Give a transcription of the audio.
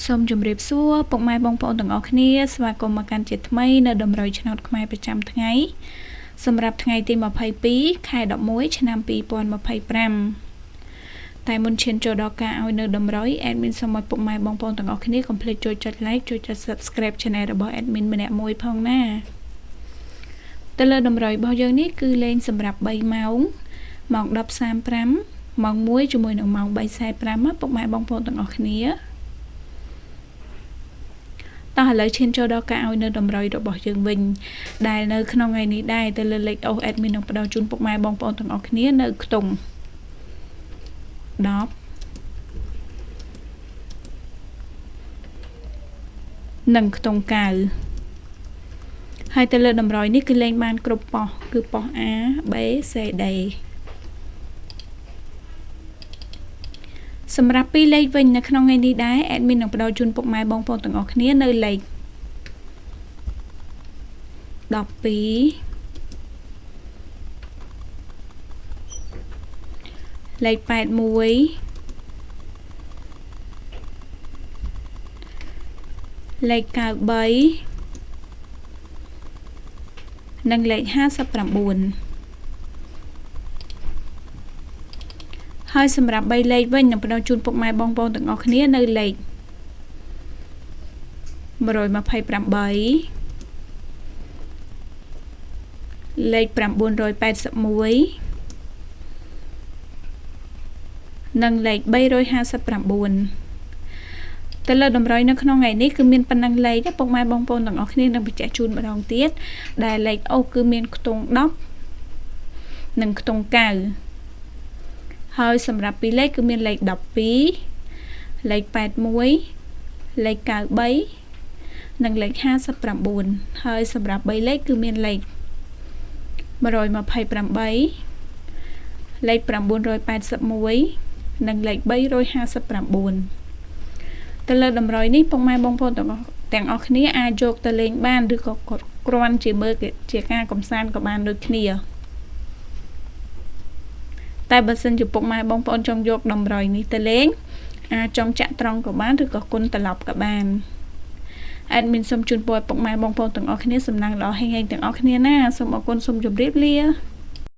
សូមជម្រាបសួរពុកម៉ែបងប្អូនទាំងអស់គ្នាស្វាគមន៍មកកាន់ជាថ្មីនៅតម្រុយឆ្នោតខ្មែរប្រចាំថ្ងៃសម្រាប់ថ្ងៃទី22ខែ11ឆ្នាំ2025តែមុនឈានចូលដល់ការឲ្យនៅតម្រុយ admin សូមឲ្យពុកម៉ែបងប្អូនទាំងអស់គ្នាកុំភ្លេចជួយចុច like ជួយចុច subscribe channel របស់ admin ម្នាក់មួយផងណាទៅលើតម្រុយរបស់យើងនេះគឺលេងសម្រាប់3ម៉ោងម៉ោង 10:35 ម៉ោង 1 ជាមួយនឹងម៉ោង 3:45 ពុកម៉ែបងប្អូនទាំងអស់គ្នាតោះឥឡូវឈានចូលដល់ការឲ្យនៅតម្រុយរបស់យើងវិញដែលនៅក្នុងថ្ងៃនេះដែរទៅលើលេខអូស admin នឹងផ្ដល់ជូនពុកម៉ែបងប្អូនទាំងអស់គ្នានៅខ្ទង់10និងខ្ទង់9ហើយទៅលើតម្រុយនេះគឺលេងបានគ្រប់ប៉ុសគឺប៉ុស A B C D សម្រាប់ពីរលេខវិញនៅក្នុងថ្ងៃនេះដែរ admin នឹងផ្ដល់ជូនពុកម៉ែបងប្អូនទាំងអស់គ្នានៅលេខ12លេខ81លេខ93និងលេខ59ហើយសម្រាប់3លេខវិញនឹងផ្ដល់ជូនពុកម៉ែបងប្អូនទាំងអស់គ្នានៅលេខ128លេខ981និងលេខ359ទៅលើតម្រុយនៅក្នុងថ្ងៃនេះគឺមានប៉ុណ្ណឹងលេខពុកម៉ែបងប្អូនទាំងអស់គ្នានឹងបញ្ជាក់ជូនម្ដងទៀតដែលលេខអូសគឺមានខ្ទង់10និងខ្ទង់9ហើយសម្រាប់ពីរលេខគឺមានលេខ12លេខ81លេខ93និងលេខ59ហើយសម្រាប់3លេខគឺមានលេខ128លេខ981និងលេខ359ទៅលើតម្រុយនេះពុកម៉ែបងប្អូនទាំងអស់គ្នាអាចយកទៅលេងបានឬក៏គ្រាន់ជាមើលជាការកម្សាន្តក៏បានដូចគ្នាតែបើសិនជាពុកម៉ែបងប្អូនចង់យកតម្រុយនេះទៅលេងអាចចង់ចាក់ត្រង់ក៏បានឬក៏គុណត្រឡប់ក៏បាន admin សូមជូនពរពុកម៉ែបងប្អូនទាំងអស់គ្នាសំណាងល្អហេងៗទាំងអស់គ្នាណាសូមអរគុណសូមជម្រាបលា